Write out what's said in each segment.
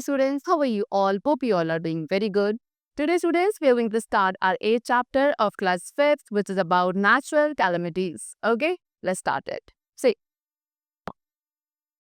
students, how are you all? Hope you all are doing very good. Today students, we are going to start our 8th chapter of class 5th, which is about natural calamities. Okay, let's start it. See,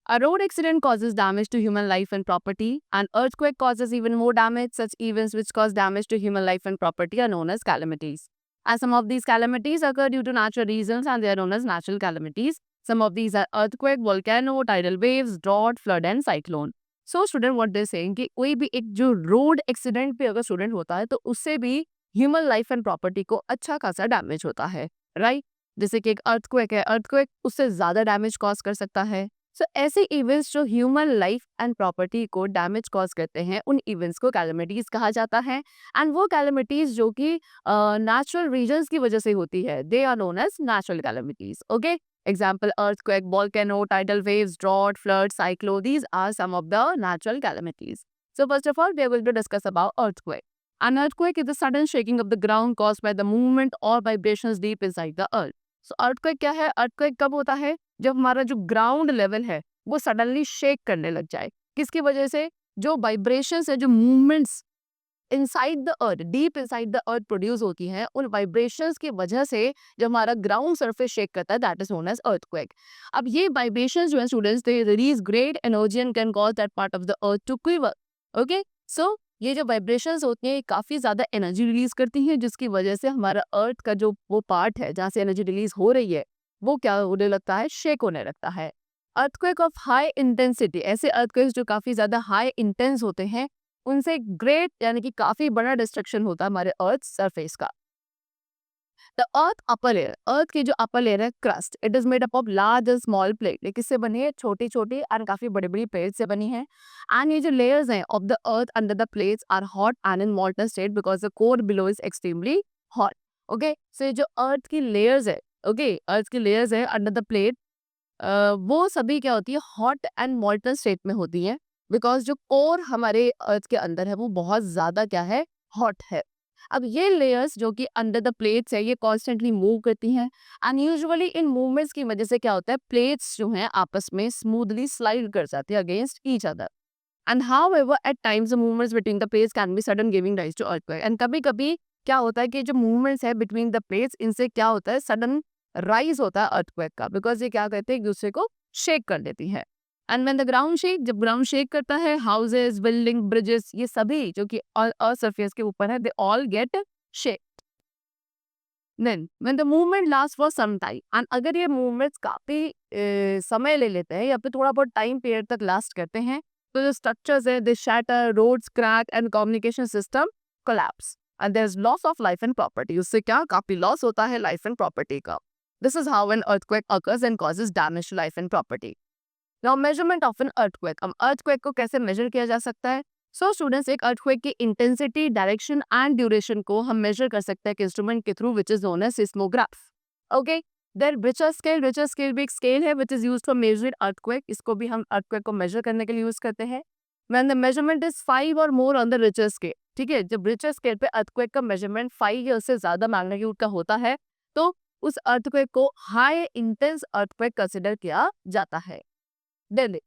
a road accident causes damage to human life and property. An earthquake causes even more damage. Such events which cause damage to human life and property are known as calamities. And some of these calamities occur due to natural reasons and they are known as natural calamities. Some of these are earthquake, volcano, tidal waves, drought, flood and cyclone. So student what they saying कि कोई भी एक जो road accident भी अगर student होता है तो उससे भी ह्यूमन लाइफ एंड प्रॉपर्टी को अच्छा खासा डैमेज होता है, राइट? जैसे कि एक अर्थक्वेक है, अर्थक्वेक उससे ज्यादा डैमेज कॉज कर सकता है. सो ऐसे इवेंट्स जो ह्यूमन लाइफ एंड प्रॉपर्टी को डैमेज कॉज करते हैं उन इवेंट्स को कैलेमिटीज कहा जाता है. एंड वो कैलेमिटीज जो कि नेचुरल रीजंस की वजह से होती है, they are known as natural calamities. Okay, example earthquake, volcano, tidal waves, drought, flood, cyclone. These are some of the natural calamities. So first of all, we are going to discuss about earthquake. An earthquake is the sudden shaking of the ground caused by the movement or vibrations deep inside the earth. So earthquake क्या है? earthquake कब होता है? जब हमारा जो ground level है वो suddenly shake करने लग जाए. किसकी वजह से? जो vibrations है, जो movements inside the earth, deep inside the earth produce होती हैं, उन वाइब्रेशंस की वजह से जब हमारा ग्राउंड सरफेस शेक करता है, that is known as earthquake. अब ये वाइब्रेशंस जो है students, they release great energy and can cause that part of the earth to quiver. Okay, so ये जो वाइब्रेशंस होती हैं काफी ज्यादा एनर्जी रिलीज करती हैं, जिसकी वजह से हमारा अर्थ का जो वो पार्ट है जहाँ से एनर्जी रिलीज हो रही है वो क्या होने लगता है? शेक होने लगता है. अर्थक्वेक ऑफ हाई इंटेंसिटी, ऐसे अर्थक्वेक्स जो काफी ज्यादा हाई इंटेंस होते हैं, उनसे ग्रेट यानी कि काफी बड़ा डिस्ट्रक्शन होता है हमारे अर्थ सरफेस का. द अर्थ अपर लेयर, अर्थ की जो अपर लेयर है crust, it is made up of large and small plate. ये किससे बनी है? छोटी छोटी एंड काफी बड़ी बड़ी प्लेट से बनी है. एंड ये जो लेयर्स हैं of the earth under the plates are hot and in molten state because the core below is extremely hot. Okay, so ये जो अर्थ की लेयर्स है, ओके, अर्थ की लेयर्स है अंडर द प्लेट, वो सभी क्या होती है? हॉट एंड मॉल्टन स्टेट में होती है बिकॉज जो कोर हमारे अर्थ के अंदर है वो बहुत ज्यादा क्या है? हॉट है. अब ये लेयर्स जो कि अंडर द प्लेट्स है ये कॉन्स्टेंटली मूव करती हैं एंड यूजुअली इन मूवमेंट्स की वजह से क्या होता है? प्लेट्स जो हैं आपस में स्मूथली स्लाइड कर जाती है against each other. And however at times the movements between the plates can be sudden giving rise to earthquake. And कभी कभी क्या होता है कि जो मूवमेंट्स है बिटवीन द प्लेट्स, इनसे क्या होता है? सडन राइज होता है अर्थक्वेक का, बिकॉज ये क्या कहते हैं? एक दूसरे को शेक कर देती है. And when the ground shake, जब ग्राउंड शेक करता है, हाउसेस, बिल्डिंग, ब्रिजेस, ये सभी जो कि अर्थ सरफेस के ऊपर है, they all get shake. Then when the movement last for some time, and अगर ये मूवमेंट्स काफी समय ले लेते हैं या फिर थोड़ा बहुत टाइम पीरियड तक लास्ट करते हैं, तो जो स्ट्रक्चर्स है they shatter, roads crack and communication system collapse and there is loss of life and property. उससे क्या? काफी लॉस होता है लाइफ एंड प्रॉपर्टी का. This is how an earthquake occurs and causes damage to life and property. Now measurement of an earthquake. अब earthquake को कैसे measure किया जा सकता है? सो स्टूडेंट्स, एक अर्थक्वेक की इंटेंसिटी, डायरेक्शन एंड ड्यूरेशन को हम मेजर कर सकते हैं एक इंस्ट्रूमेंट के through which is known as seismograph. Okay, then Richter scale भी एक स्केल है which is used for measuring earthquake. इसको भी हम अर्थक्वेक को मेजर करने के लिए यूज करते हैं. व्हेन द मेजरमेंट इज 5 और more on the Richter scale, ठीक है, जब रिचर स्केल पे अर्थक्वेक का मेजरमेंट 5 या उससे ज्यादा मैग्नीट्यूड का होता है तो उस अर्थक्वेक को हाई इंटेंस अर्थक्वेक कंसिडर किया जाता है. Delhi.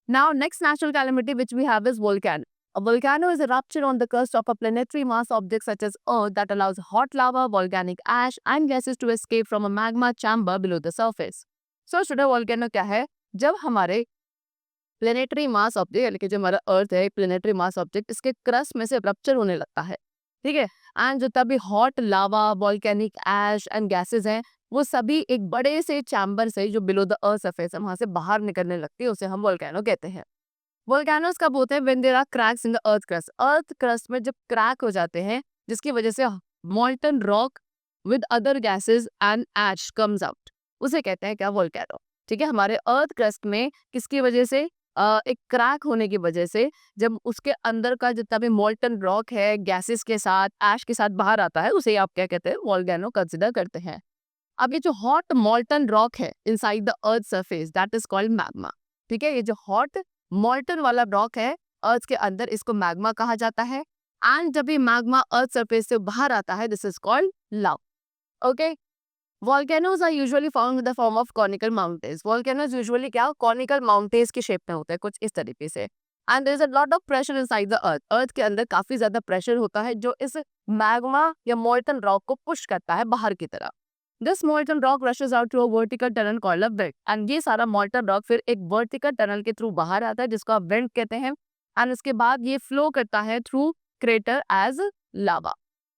Now, next natural calamity which we have is volcano. A volcano is a rupture on the crust of a planetary mass object such as Earth that allows hot lava, volcanic ash, and gases to escape from a magma chamber below the surface. So, student, volcano क्या है? जब हमारे planetary मास object यानी कि जो हमारा अर्थ है planetary मास object, इसके क्रस्ट में से रप्चर होने लगता है, ठीक है, एंड जो तभी hot lava, volcanic ash and gases हैं वो सभी एक बड़े से चैम्बर से जो बिलो द अर्थ सरफेस है वहां से बाहर निकलने लगती है, उसे हम वोल्केनो कहते हैं. वोल्केनोस कब होते हैं? When there are cracks in the earth crust. Earth crust में जब क्रैक हो जाते हैं जिसकी वजह से molten rock with other gases and ash comes out, उसे कहते हैं क्या? वोल्केनो. ठीक है, हमारे अर्थ क्रस्ट में किसकी वजह से? एक क्रैक होने की वजह से जब उसके अंदर का जितना भी मॉल्टन रॉक है गैसेस के साथ, ऐश के साथ बाहर आता है, उसे आप क्या कहते हैं? वोल्केनो कंसिडर करते हैं. अब ये जो हॉट मॉल्टन रॉक है inside the earth surface, that is called magma. ठीक है, ये जो हॉट मॉल्टन वाला रॉक है अर्थ के अंदर, इसको मैग्मा कहा जाता है. एंड जब ये मैग्मा अर्थ सरफेस से बाहर आता है, this is called lava. Okay, volcanoes are usually found in the form of conical mountains. Volcanoes usually क्या? कॉनिकल माउंटेन्स की शेप में होते हैं, कुछ इस तरीके से. And there is a lot of pressure inside the earth. Earth के अंदर काफी ज्यादा प्रेशर होता है जो इस मैग्मा या मोल्टन रॉक को पुश करता है बाहर की तरफ। This molten rock rashes out through a vertical tunnel called a went, and ये सारा मोल्टन रॉक फिर एक वर्टिकल टनल के थ्रू बाहर आता है जिसको आप वेंट कहते हैं। एंड उसके बाद ये फ्लो करता है थ्रू क्रेटर एज लावा।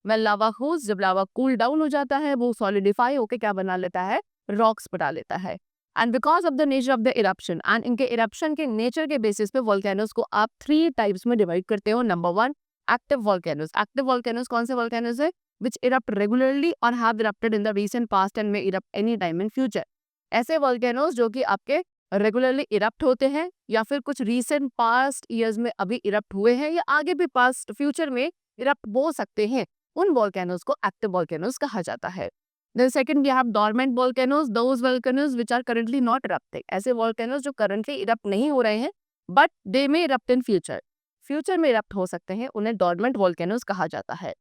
मैं लावा हूँ, जब लावा कूल डाउन हो जाता है वो सॉलिडिफाई होकर क्या बना लेता है, रॉक्स बना लेता है। And because of the nature of the eruption and इनके इरप्शन के नेचर के बेसिस पे वोल्केनोस को आप 3 टाइप्स में डिवाइड करते हो। Number 1, active volcanoes. Active volcanoes कौन से वोल्केनोस है, which erupt regularly or have erupted in the recent past and may erupt any time in future। ऐसे वोल्केनोस जो कि आपके रेगुलरली इरप्ट होते हैं या फिर कुछ रीसेंट पास्ट ईयर्स में अभी इरप्ट हुए हैं या आगे भी पास्ट फ्यूचर में इरप्ट हो सकते हैं, उन वोल्केनोस को एक्टिव वोल्केनोस कहा जाता है। Then second we have dormant volcanoes, those volcanoes which are currently not erupting। ऐसे volcanoes जो currently erupt नहीं हो रहे हैं but they may erupt in future। Future में इरप्ट हो सकते हैं, उन्हें डॉर्मेंट वोल्केनोस कहा जाता है।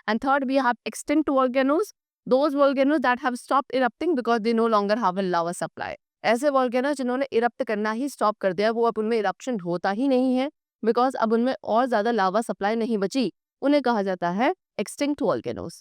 And third, we have extinct volcanoes, those volcanoes that have stopped erupting because they no longer have a lava supply। ऐसे volcanoes जिन्होंने इरप्ट करना ही स्टॉप कर दिया, वो अब उनमें इरप्शन होता ही नहीं है बिकॉज अब उनमें और ज्यादा लावा सप्लाई नहीं बची, उन्हें कहा जाता है extinct volcanoes।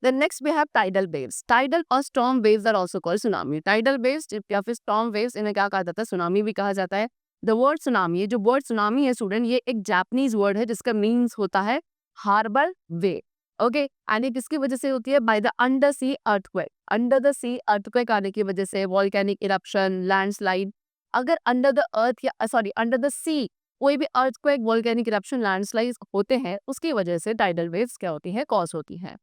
Then next we have tidal waves। Tidal और storm waves are also called tsunami। Tidal waves या फिर storm waves इन्हें क्या कहा जाता है, सुनामी भी कहा जाता है। The word tsunami, ये जो वर्ड सुनामी है स्टूडेंट, ये एक जापानीज वर्ड है जिसका मीन्स होता है हार्बर वे। ओके, एंड ये किसकी वजह से होती है, by the under sea earthquake. Under the sea earthquake आने की वजह से, वॉल्केनिक इरप्शन, लैंडस्लाइड। अगर अंडर द अर्थ या सॉरी अंडर द सी कोई भी अर्थक्वेक, वॉल्केनिक इरप्शन, लैंडस्लाइड होते हैं, उसकी वजह से टाइडल वेव्स क्या होती हैं, कॉज होती हैं।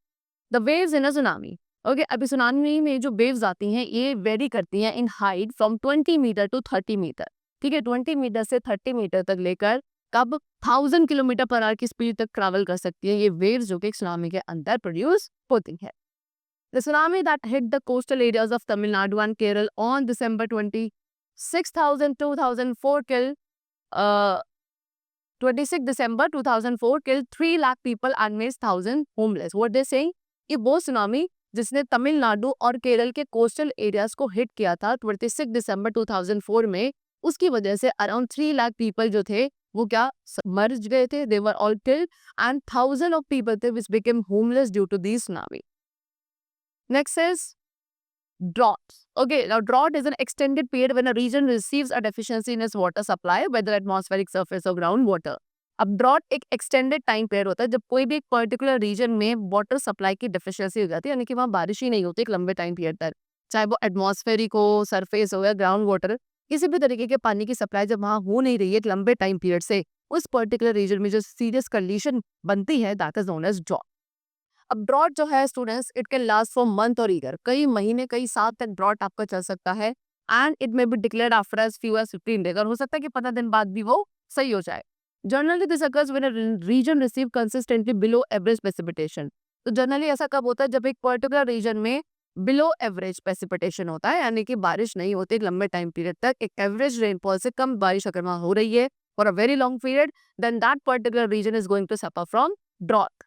The waves in a tsunami. Okay, अभी सुनामी में जो वेव्स आती हैं ये वेरी करती हैं in height from 20 metre to 30 metre. ठीक है, 20 मीटर से 30 मीटर तक लेकर कब 1000 किलोमीटर पर आवर की स्पीड तक ट्रैवल कर सकती है ये वेव्स जो कि सुनामी के अंदर प्रोड्यूस होती है। The tsunami that hit the coastal areas of Tamil Nadu and Kerala on December 26, 2004 killed 26 December 2004 killed 3 lakh people and made 1000 homeless। What they saying? ये वो सुनामी जिसने तमिलनाडु और केरल के कोस्टल एरियाज को हिट किया था 26 दिसंबर 2004 में, उसकी वजह से अराउंड 3 लाख पीपल जो थे वो क्या मर गए थे, they were all killed and 1000 of people थे which became homeless due to this tsunami. Next is drought। Okay, now drought is an extended period when a region receives a deficiency in its water supply, whether atmospheric surface or groundwater। अब drought एक extended time period होता है जब कोई भी एक particular region में water supply की डेफिशिएंसी हो जाती है, यानी कि वहाँ बारिश ही नहीं होती एक लंबे टाइम पीरियड तक, चाहे वो एटमॉस्फेरिक हो, सरफेस हो या ग्राउंड वाटर, किसी भी तरीके के पानी की सप्लाई जब वहाँ हो नहीं रही है एक लंबे टाइम पीरियड से, उस पर्टिकुलर रीजन में जो सीरियस कंडीशन बनती है that is known as drought. अब ड्रॉट जो है students, it can last for month और ईयर, कई महीने कई साल तक ड्रॉट आपका चल सकता है and it may be declared after as few as 15 days, और हो सकता है कि 15 दिन बाद भी वो सही हो जाए। Generally this occurs when a region receive consistently below average precipitation. तो जनरली ऐसा कब होता है, जब एक पर्टिकुलर रीजन में बिलो एवरेज प्रेसिपिटेशन होता है, यानी कि बारिश नहीं होती एक लंबे टाइम पीरियड तक, एक एवरेज रेनफॉल से कम बारिश अगर वहाँ हो रही है for a very long period, then that particular region is going to suffer from drought.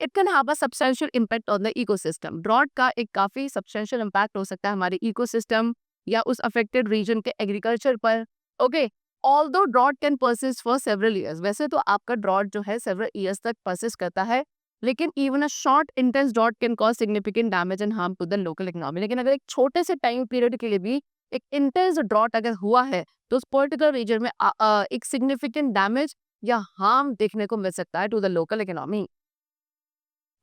It can have a substantial impact on the ecosystem. Drought का एक काफी सब्सटेंशियल इम्पैक्ट हो सकता है हमारे इकोसिस्टम या उस अफेक्टेड रीजन के एग्रीकल्चर पर। Okay, although drought can persist for several years. वैसे तो आपका ड्रॉट जो है सेवरल ईयर्स तक परसिस्ट करता है, लेकिन even a short intense drought can cause significant damage and harm to the local economy. लेकिन अगर एक छोटे से टाइम पीरियड के लिए भी एक इंटेंस ड्रॉट अगर हुआ है तो उस पर्टिकुलर रीजन में एक सिग्निफिकेंट डैमेज या हार्म देखने को मिल सकता है to the local economy.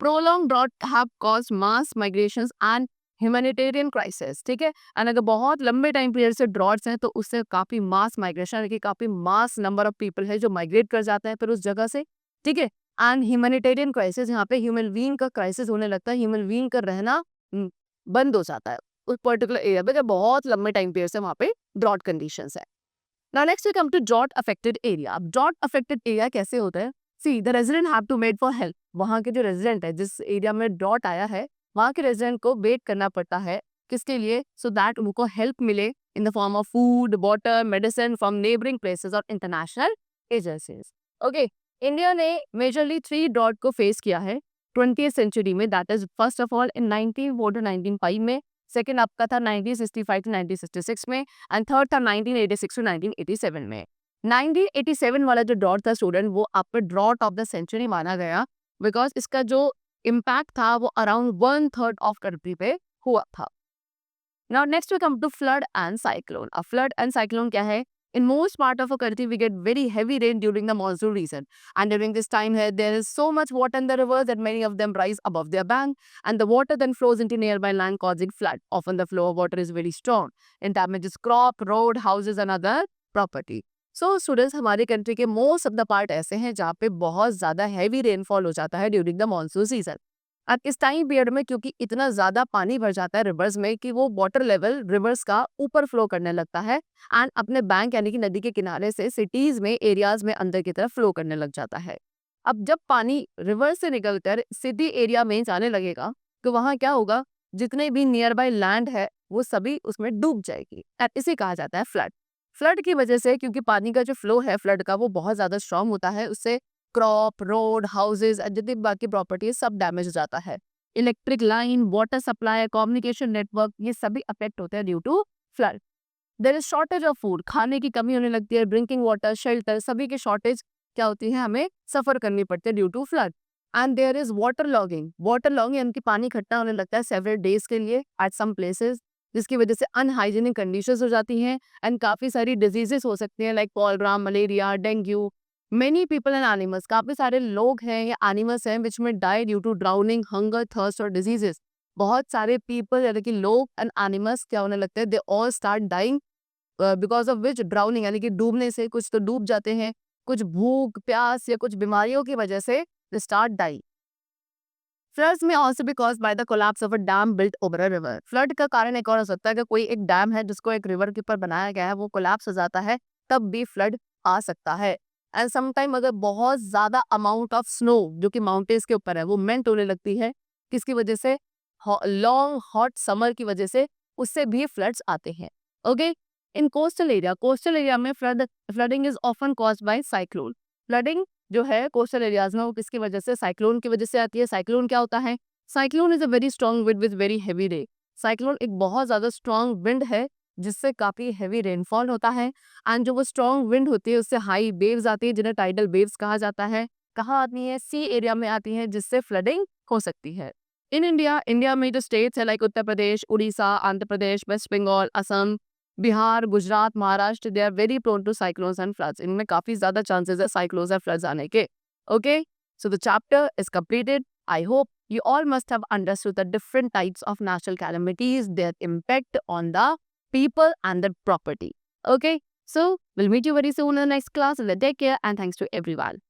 Prolong drought have caused mass migrations and humanitarian crisis. ठीक है, एंड अगर बहुत लंबे टाइम पीरियड से ड्रॉट्स हैं तो उससे काफी मास माइग्रेशन, काफी मास नंबर ऑफ पीपल है जो माइग्रेट कर जाते हैं फिर उस जगह से। ठीक है, एंड ह्यूमैनिटेरियन क्राइसिस, यहाँ पे ह्यूमन बीइंग का क्राइसिस होने लगता है, ह्यूमन बीइंग का रहना बंद हो जाता है उस पर्टिकुलर एरिया पे, बहुत लंबे टाइम पीरियड से वहाँ पे ड्रॉट कंडीशंस है। Now next we come to drought affected area. अब ड्रॉट अफेक्टेड एरिया कैसे होता है, see the resident have to wait for help. वहाँ के जो रेजिडेंट है जिस एरिया में ड्रॉट आया है वहाँ के रेजिडेंट को वेट करना पड़ता है, किसके लिए, सो दैट उनको हेल्प मिले इन the form of food, water, medicine from neighbouring places और इंटरनेशनल एजेंसीज। ओके, इंडिया ने मेजरली 3 ड्रॉट को फेस किया है 20th सेंचुरी में, that is first of all in 1904 to 1905 में, सेकेंड आपका था 1965 to 1966 में, एंड थर्ड था 1986 to 1987 में। 1987 वाला जो ड्रॉट था स्टूडेंट, वो आपका ड्रॉट ऑफ द सेंचुरी माना गया, बिकॉज इसका जो इम्पैक्ट था वो अराउंड 1/3 ऑफ कंट्री पे हुआ था. Now next we come to flood and cyclone. A flood and cyclone क्या है? In most part of a country we get very heavy rain during the monsoon season, and during this time here there is so much water in the rivers that many of them rise above their bank, and the water then flows into nearby land causing flood. Often the flow of water is very strong and damages crop, road, houses and other property. So students, हमारे country के most of the part ऐसे हैं जहाँ पे बहुत ज़्यादा heavy rainfall हो जाता है during the monsoon season. अब इस टाइम पीरियड में क्योंकि इतना ज़्यादा पानी भर जाता है रिवर्स में कि वो वाटर लेवल रिवर्स का ऊपर फ्लो करने लगता है, एंड अपने बैंक यानी कि नदी के किनारे से सिटीज़ में, एरियाज में अंदर की तरफ फ्लो करने लग जाता है. अब जब पानी रिवर्स से निकलकर सिटी एरिया में जाने लगेगा तो वहाँ क्या होगा, जितने भी नियर बाय लैंड है वो सभी उसमें डूब जाएगी, एंड इसे कहा जाता है फ्लड. फ्लड की वजह से, क्योंकि पानी का जो फ्लो है फ्लड का वो बहुत ज़्यादा स्ट्रांग होता है, उससे क्रॉप, रोड, हाउसेज, जितनी बाकी प्रॉपर्टी सब डैमेज हो जाता है. Electric line, water supply, communication network, ये सभी अफेक्ट होते हैं due to flood. There is shortage of food, खाने की कमी होने लगती है, ड्रिंकिंग वाटर, शेल्टर, सभी की शॉर्टेज क्या होती है, हमें सफर करनी पड़ती है due to flood. And there is water logging. Water logging यानी कि पानी इकट्ठा होने लगता है सेवरल डेज के लिए एट सम प्लेसेस, जिसकी वजह से अनहाइजीनिक कंडीशंस हो जाती हैं, एंड काफ़ी सारी डिजीजेस हो सकती हैं like cholera, malaria, dengue. Many people and animals, काफ़ी सारे लोग हैं या एनिमल्स हैं विच में die due to drowning, hunger, thirst और डिजीजेस. बहुत सारे पीपल यानी कि लोग एंड एनिमल्स क्या होने लगते हैं, they all start dying because of which drowning यानी कि डूबने से. कुछ तो डूब जाते हैं, कुछ भूख प्यास या कुछ बीमारियों की वजह से दे स्टार्ट डाइंग. फ्लड्स में also be caused by the collapse of a dam built over a river. Flood का कारण एक और हो सकता है कि कोई एक डैम है जिसको एक रिवर के ऊपर बनाया गया है, वो कोलैप्स हो जाता है, तब भी फ्लड आ सकता है. एंड समटाइम अगर बहुत ज़्यादा अमाउंट ऑफ स्नो जो कि माउंटेन्स के ऊपर है वो मेल्ट होने लगती है, किसकी वजह से, लॉन्ग हॉट समर की वजह से, उससे भी फ्लड्स आते हैं. ओके. इन कोस्टल एरिया में flooding is often caused by cyclone. Flooding जो है कोस्टल एरियाज में वो किसकी वजह से, साइक्लोन की वजह से आती है. साइक्लोन क्या होता है? Cyclone is a very strong wind with very heavy rain. Cyclone एक बहुत ज़्यादा स्ट्रॉन्ग विंड है जिससे काफ़ी हेवी रेनफॉल होता है, एंड जो वो स्ट्रॉन्ग विंड होती है उससे हाई वेव्स आती है जिन्हें टाइडल वेव्स कहा जाता है. कहाँ आती है? सी एरिया में आती है, जिससे फ्लडिंग हो सकती है. इन इंडिया में जो स्टेट्स है like Uttar Pradesh, Orissa, Andhra Pradesh, West Bengal, Assam, Bihar, Gujarat, Maharashtra, they are very prone to cyclones and floods. इनमें काफ़ी ज़्यादा चांसेस है साइक्लोन्स एंड फ्लड्स आने के. Okay, so the chapter is completed. I hope you all must have understood the different types of natural calamities, their impact on the people and their property. Okay, so we'll meet you very soon in the next class. Take care and thanks to everyone.